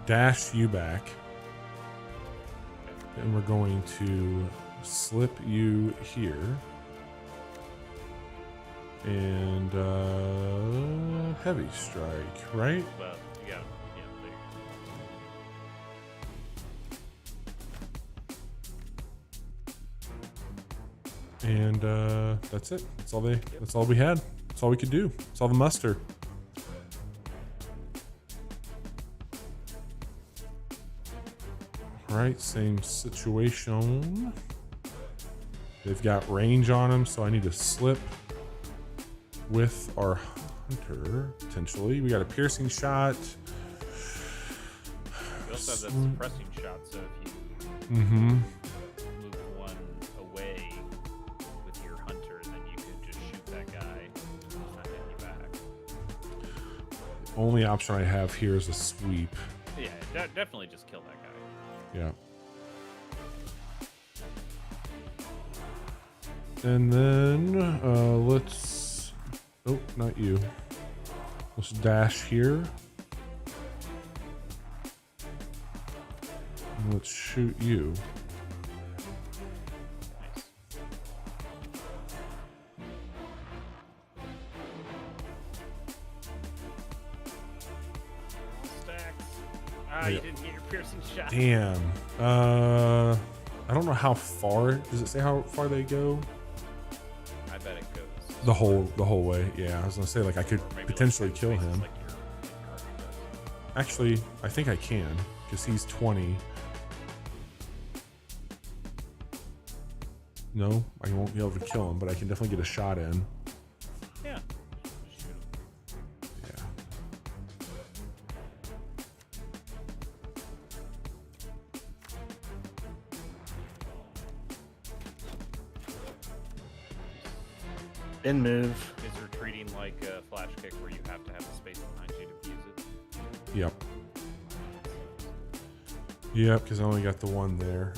dash you back. And we're going to slip you here. And heavy strike, right? Well, you got yeah. And that's it. That's all they. That's all we had. That's all we could do. That's all the muster. All right, same situation. They've got range on them, so I need to slip with our hunter potentially. We got a piercing shot. You also have that suppressing shot, so if you Mm-hmm. move one away with your hunter, then you could just shoot that guy. He's not getting you back. Only option I have here is a sweep. Yeah, definitely just kill that guy. Yeah. And then let's. Oh, not you. Let's dash here. And let's shoot you. Nice. Stacks. Ah, you Yeah. didn't get your piercing shot. Damn. I don't know how far. Does it say how far they go? I bet it goes. The whole way. Yeah, I was gonna say like I could Or maybe potentially like kill 10 spaces him. like your army does. Actually, I think I can because he's 20. No, I won't be able to kill him, but I can definitely get a shot in. Yeah. Just shoot him. Yeah. Then move. Is retreating like a flash kick where you have to have the space behind you to use it? Yep. Yep, because I only got the one there.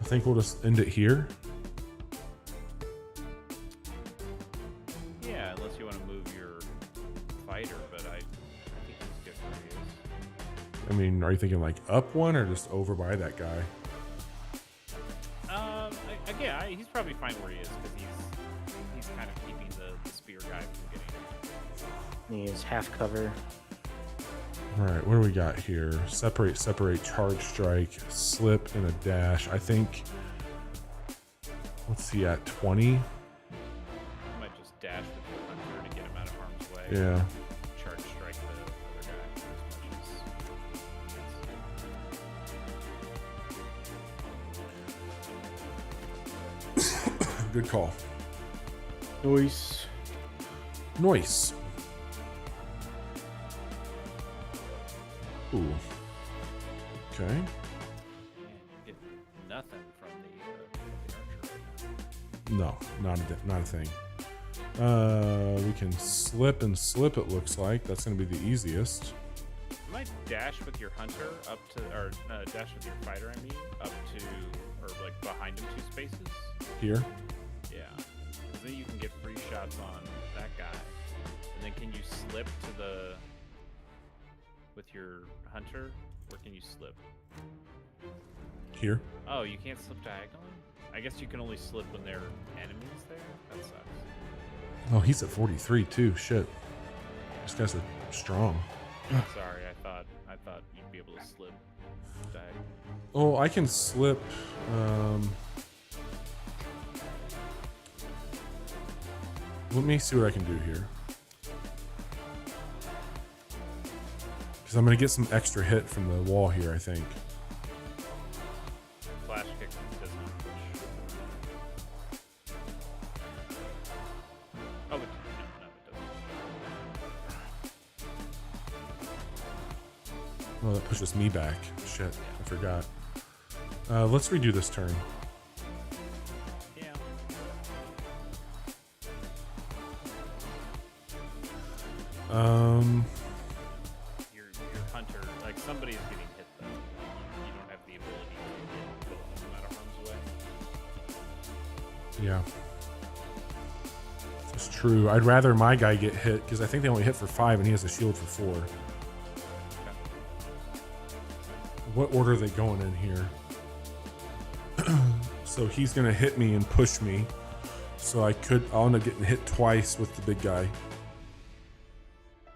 I think we'll just end it here. Yeah, unless you want to move your fighter, but I think he's good where he is. I mean, are you thinking like up one or just over by that guy? Yeah, he's probably fine where he is because he's kind of keeping the spear guy from getting. He is half cover. All right, what do we got here? Separate, charge strike, slip, and a dash. I think. What's he at? 20? You might just dash with your hunter to get him out of harm's way. Yeah. Charge strike the other guy as much as. Good call. Noise. Noise. Ooh. Okay. Man, you get nothing from the archer right now. No, not a thing. We can slip and slip. It looks like that's going to be the easiest. You might dash with your hunter up to, or dash with your fighter. I mean, up to, or like behind him 2 spaces. Here. Yeah. 'Cause then you can get free shots on that guy, and then can you slip to the with your hunter, or can you slip? Here. Oh, you can't slip diagonally? I guess you can only slip when there are enemies there? That sucks. Oh, he's at 43 too. Shit. These guys are strong. Sorry, I thought you'd be able to slip diagonally. Oh, I can slip. Let me see what I can do here. Because I'm going to get some extra hit from the wall here, I think. Flash kick does not push. Oh, no, it doesn't. Oh, that pushes me back. Shit, I forgot. Let's redo this turn. Yeah. Your hunter, like somebody is getting hit though. You don't have the ability to get both of them out of harm's way. Yeah. That's true. I'd rather my guy get hit because I think they only hit for 5 and he has a shield for 4. What order are they going in here? So he's going to hit me and push me. So I'll end up getting hit twice with the big guy.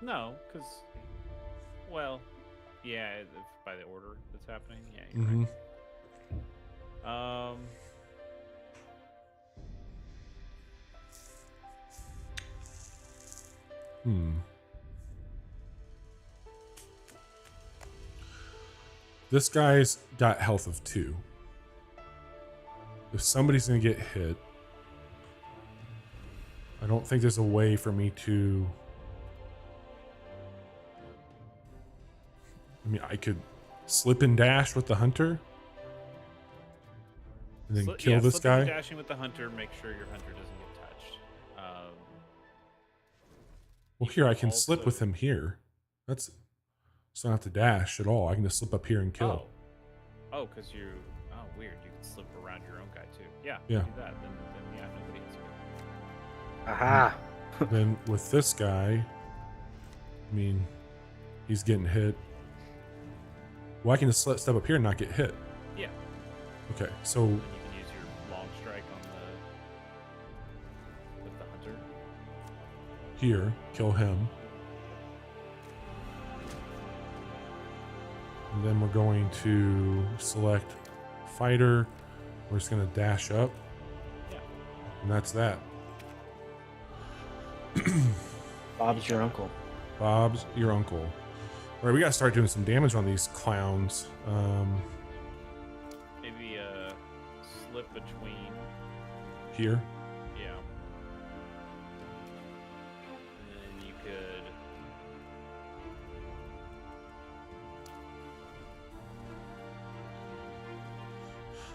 No, because, well, yeah, by the order that's happening, yeah. You're Mm-hmm. right. This guy's got health of 2. If somebody's going to get hit, I don't think there's a way for me to... I mean, I could slip and dash with the hunter and then kill this slipping and guy. dashing with the hunter, make sure your hunter doesn't get touched. Well, here I can also- slip with him here. That's so I don't have to dash at all. I can just slip up here and kill. Oh, because you. Oh, weird. You can slip around your own guy too. Yeah. Yeah. Do that. Then yeah, nobody hits you. Aha. Then with this guy, I mean, he's getting hit. Well, I can just step up here and not get hit. Yeah. Okay, so Then you can use your long strike on with the hunter. here, kill him. And then we're going to select fighter. We're just going to dash up. Yeah. And that's that. Bob's your uncle. Bob's your uncle. All right, we got to start doing some damage on these clowns. Maybe slip between. Here. Yeah. And then you could.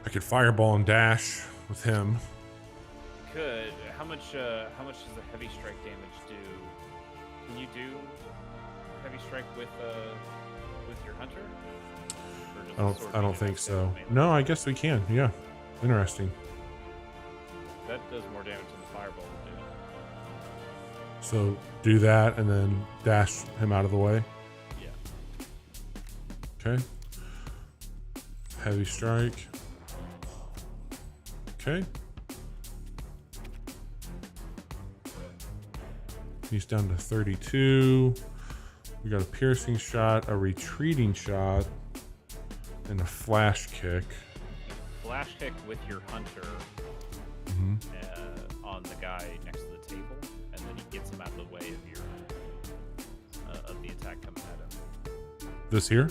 I could fireball and dash with him. Could. How much does the heavy strike damage do? Can you do heavy strike with your hunter? Or does the sword I don't need think enough so. damage mainly? No, I guess we can. Yeah. Interesting. That does more damage than the fireball would do. So do that and then dash him out of the way. Yeah. Okay. Heavy strike. Okay. He's down to 32. We got a piercing shot, a retreating shot, and a flash kick. Flash kick with your hunter Hmm. on the guy next to the table, and then he gets him out of the way of your of the attack coming at him. This here?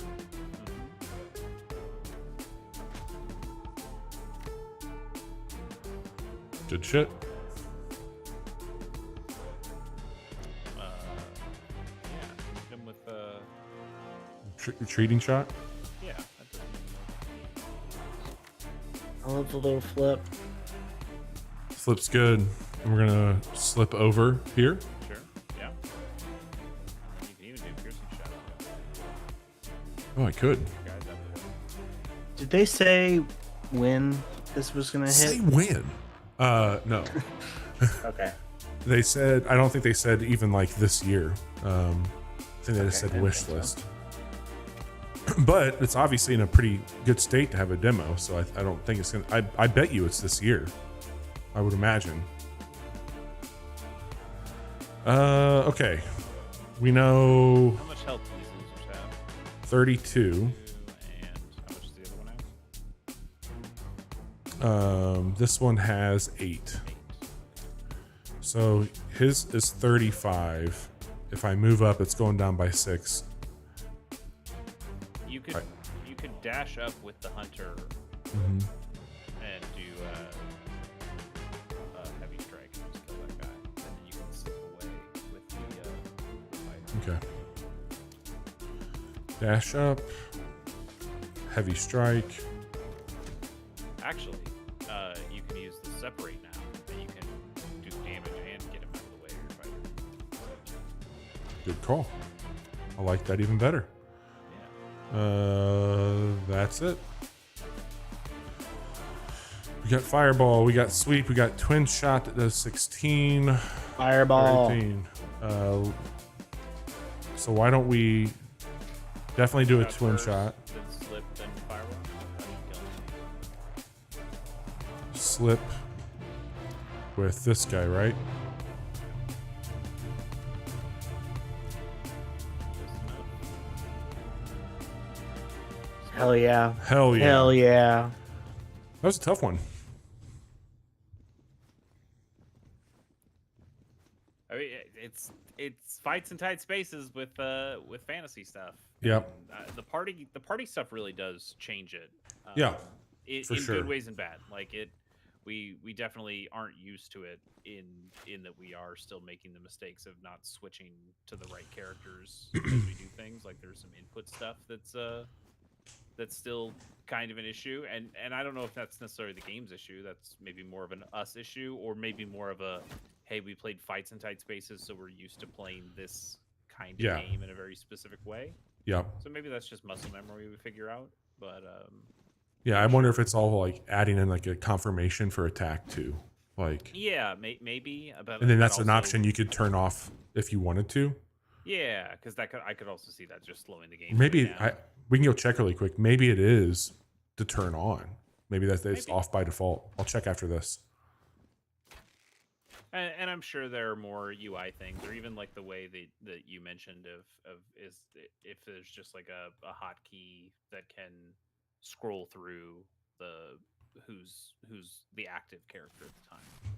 Good shit. Yeah, hit him with Retreating shot. yeah. That doesn't I love the little flip. Flip's good. And we're gonna slip over here. sure. Yeah. And you can even do piercing shot on him. Oh, I could. Guys out there. Did they say when this was gonna Say hit? when? No. Okay. They said, I don't think they said even like this year. I think they just Okay, said I wish think so. list. But it's obviously in a pretty good state to have a demo, so I don't think it's gonna. I bet you it's this year. I would imagine. Okay. We know How much health do these losers have? 32. And how much does the other one have? This one has 8. 8. So his is 35. If I move up, it's going down by 6. You could Right. you could dash up with the hunter Mm-hmm. and do a heavy strike and just kill that guy, and then you can slip away with the fighter. Okay. Dash up. Heavy strike. Actually, you can use the separate now, and you can do damage and get him out of the way of your fighter. Good call. I like that even better. Yeah. That's it. We got fireball, we got sweep, we got twin shot that does 16, Fireball. 13. So why don't we definitely do a Shot twin first, shot? Then slip, then fireball. How do you kill him? Slip with this guy, right? Hell yeah. Hell yeah. Hell yeah. That was a tough one. I mean, it's fights in tight spaces with fantasy stuff. Yep. And, the party stuff really does change it. Yeah, in for sure. good ways and bad. Like we definitely aren't used to it in that we are still making the mistakes of not switching to the right characters as we do things. Like there's some input stuff that's still kind of an issue, and I don't know if that's necessarily the game's issue. That's maybe more of an us issue, or maybe more of a, hey, we played fights in tight spaces, so we're used to playing this kind of game in a very specific way. Yep. So maybe that's just muscle memory we figure out. But yeah, I wonder if it's all like adding in like a confirmation for attack too, like. Yeah, maybe. And then that's but an also- option you could turn off if you wanted to. Yeah, because I could also see that just slowing the game. Maybe down. we can go check really quick. Maybe it is to turn on. Maybe it's Maybe. off by default. I'll check after this. And I'm sure there are more UI things, or even like the way that you mentioned of is if there's just like a hotkey that can scroll through who's the active character at the time.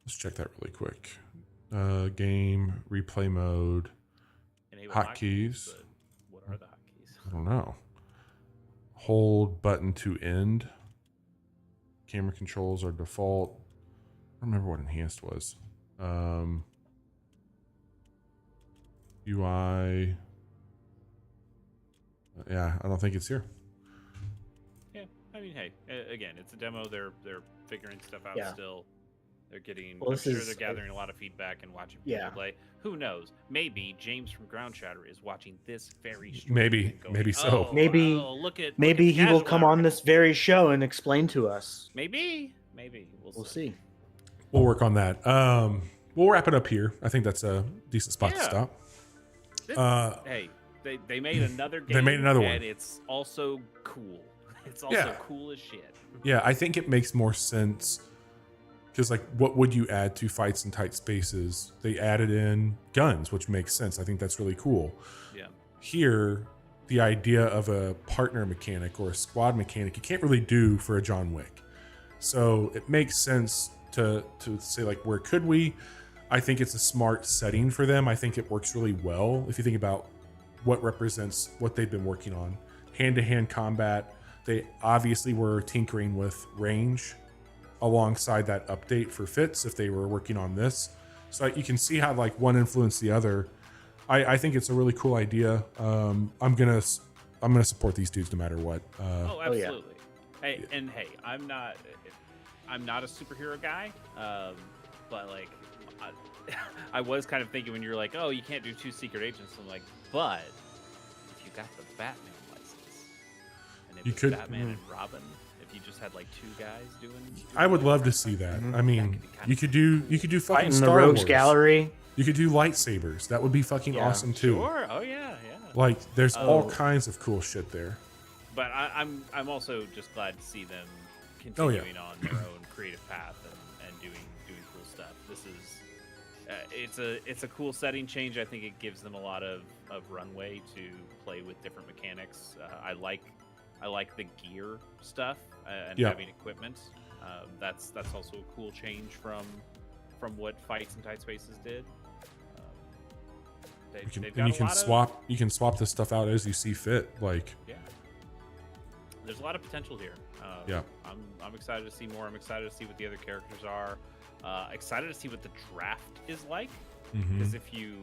Let's check that really quick. Game replay mode. Enable Hotkeys. but what are the hotkeys? I don't know. Hold button to end. Camera controls are default. I don't remember what enhanced was. UI. Yeah, I don't think it's here. Yeah, I mean, hey, again, it's a demo. They're figuring stuff out Yeah. still. They're getting. Well, I'm this sure is- they're gathering a lot of feedback and watching people Yeah. play. Who knows? Maybe James from Ground Shatter is watching this very stream Maybe- and going, maybe so. "Oh, Maybe- wow, look at Maybe he will casual come on hour." this very show and explain to us. Maybe We'll see. We'll work on that. We'll wrap it up here. I think that's a decent spot to Yeah. stop. This- Uh, they made another game. They made another one. and it's also cool. It's also Yeah. cool as shit. Yeah, I think it makes more sense because, like, what would you add to fights in tight spaces? They added in guns, which makes sense. I think that's really cool. Yeah. Here, the idea of a partner mechanic or a squad mechanic, you can't really do for a John Wick. So it makes sense to say, like, where could we? I think it's a smart setting for them. I think it works really well if you think about what represents what they've been working on. Hand-to-hand combat. They obviously were tinkering with range alongside that update for fits if they were working on this. So you can see how like one influenced the other. I think it's a really cool idea. I'm gonna support these dudes no matter what. Oh, Oh, yeah. absolutely. Hey, and hey, I'm not a superhero guy, but like, I was kind of thinking when you're like, oh, you can't do 2 secret agents. I'm like, but if you got the Batman license, and if You it's could- Batman and Robin, if you just had like 2 guys doing I would love to see that. I mean, you could do fucking Fight in the Star Rogues Wars. Gallery. You could do lightsabers. That would be fucking Yeah. awesome too. Sure. Oh yeah, yeah. Like, there's all Oh. kinds of cool shit there. But I'm also just glad to see them Oh, yeah. continuing on their own creative path and doing cool stuff. This is it's a cool setting change. I think it gives them a lot of runway to play with different mechanics. I like the gear stuff and Yeah. having equipment. That's also a cool change from what fights in tight spaces did. They've got You a can lot of- swap. You can swap this stuff out as you see fit. Like, Yeah. There's a lot of potential here. Yeah. I'm excited to see more. I'm excited to see what the other characters are. Excited to see what the draft is like. mhm. Because if you,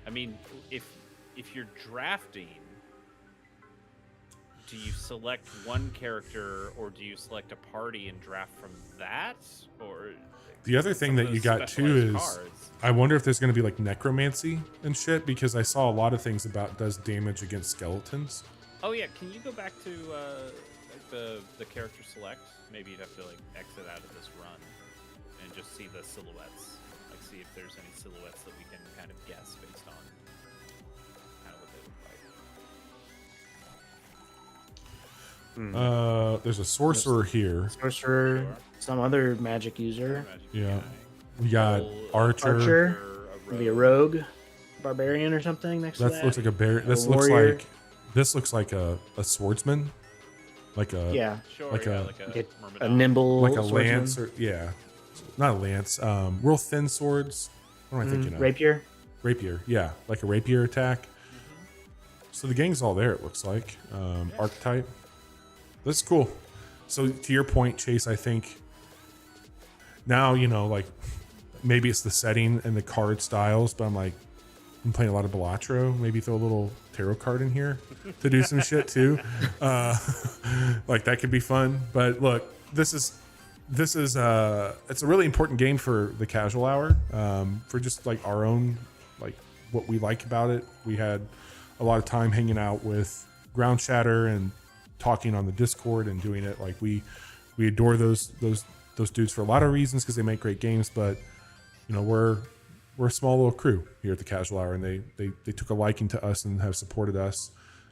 I mean, if you're drafting, do you select one character or do you select a party and draft from that? Or The other thing some that of you those got too is, specialized cards? I wonder if there's going to be like necromancy and shit, because I saw a lot of things about does damage against skeletons. Oh yeah, can you go back to like the character select? Maybe you'd have to like exit out of this run and just see the silhouettes. Like see if there's any silhouettes that we can kind of guess based on kind of what they look like. There's a sorcerer here. Sorcerer, Sure. some other magic user, Magic Yeah. guy, We got roll, archer. Archer. a maybe a rogue. rogue, barbarian or something next to That that. looks like a bear. This A looks warrior. like a swordsman, like a Yeah, Sure, like yeah, a- like a Get a myrmidon. nimble like a swordsman. lance or yeah, not a lance, real thin swords. What am I thinking of? Rapier. Rapier, yeah, like a rapier attack. So the gang's all there, it looks like. Archetype. That's cool. So to your point, Chase, I think now, you know, like maybe it's the setting and the card styles, but I'm playing a lot of Balatro. Maybe throw a little tarot card in here to do some shit too. Like that could be fun. But look, this is it's a really important game for the casual hour, for just like our own, like what we like about it. We had a lot of time hanging out with Ground Shatter and talking on the Discord and doing it. Like we adore those dudes for a lot of reasons, because they make great games. But you know, we're a small little crew here at the Casual Hour, and they took a liking to us and have supported us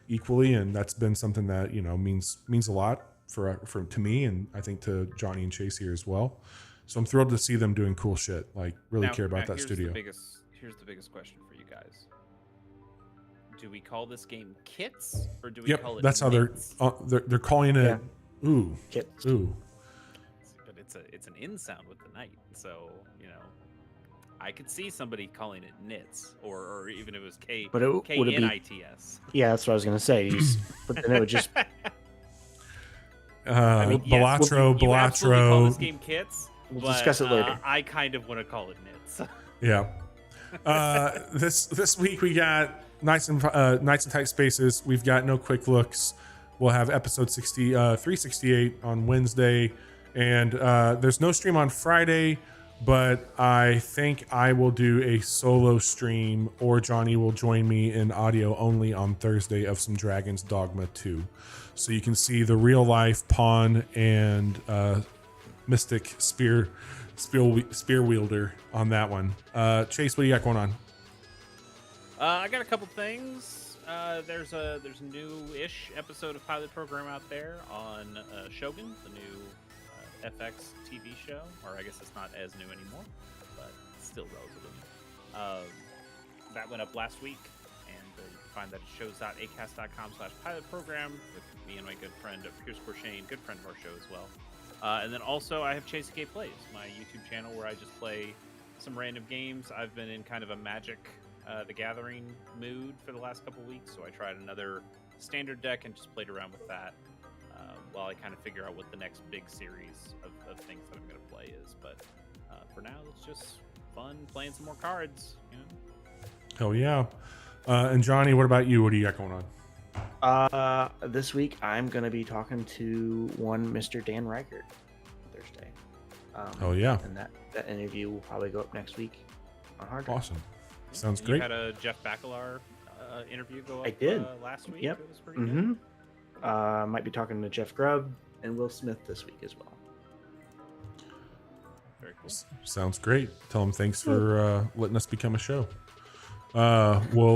equally, and that's been something that, you know, means a lot for to me, and I think to Johnny and Chase here as well. So I'm thrilled to see them doing cool shit. Like really care about that studio. Here's the biggest question for you guys. Do we call this game Kits, or do we call it that's how Knits? they're calling it. Yeah. Ooh. Kits. Ooh. But it's an in sound with the night, so you know, I could see somebody calling it Knits, or even if it was But would it be Knits. Yeah, that's what I was gonna say. But then it would just. I mean, yes, Balatro. you absolutely call this game Kits. We'll but, discuss it later. I kind of want to call it Knits. Yeah. This week we got Nights and Tight Spaces. We've got No Quick Looks. We'll have episode 368 on Wednesday, and there's no stream on Friday, but I think I will do a solo stream, or Johnny will join me in audio only on Thursday of some Dragon's Dogma 2. So you can see the real life Pawn and Mystic spear wielder on that one. Chase, what do you got going on? I got a couple things. There's a new-ish episode of Pilot Program out there on Shogun, the new FX TV show, or I guess it's not as new anymore, but it's still relatively new. That went up last week, and you can find that at shows.acast.com/pilotprogram with me and my good friend Pierce Corshane, good friend of our show as well. And then also I have Chase K Plays, my YouTube channel where I just play some random games. I've been in kind of a Magic the Gathering mood for the last couple weeks, so I tried another standard deck and just played around with that while I kind of figure out what the next big series of things that I'm going to play is. But for now, it's just fun playing some more cards, you know? Hell yeah. And Johnny, what about you? What do you got going on? This week I'm gonna be talking to one Mr. Dan Reichert Thursday. Oh yeah. And that interview will probably go up next week on Hard Drive. Awesome. Sounds You great. had a Jeff Bakalar interview go up I did. Last week. Yep. It was pretty good. Might be talking to Jeff Grubb and Will Smith this week as well. Very cool. Sounds great. Tell them thanks for letting us become a show. We'll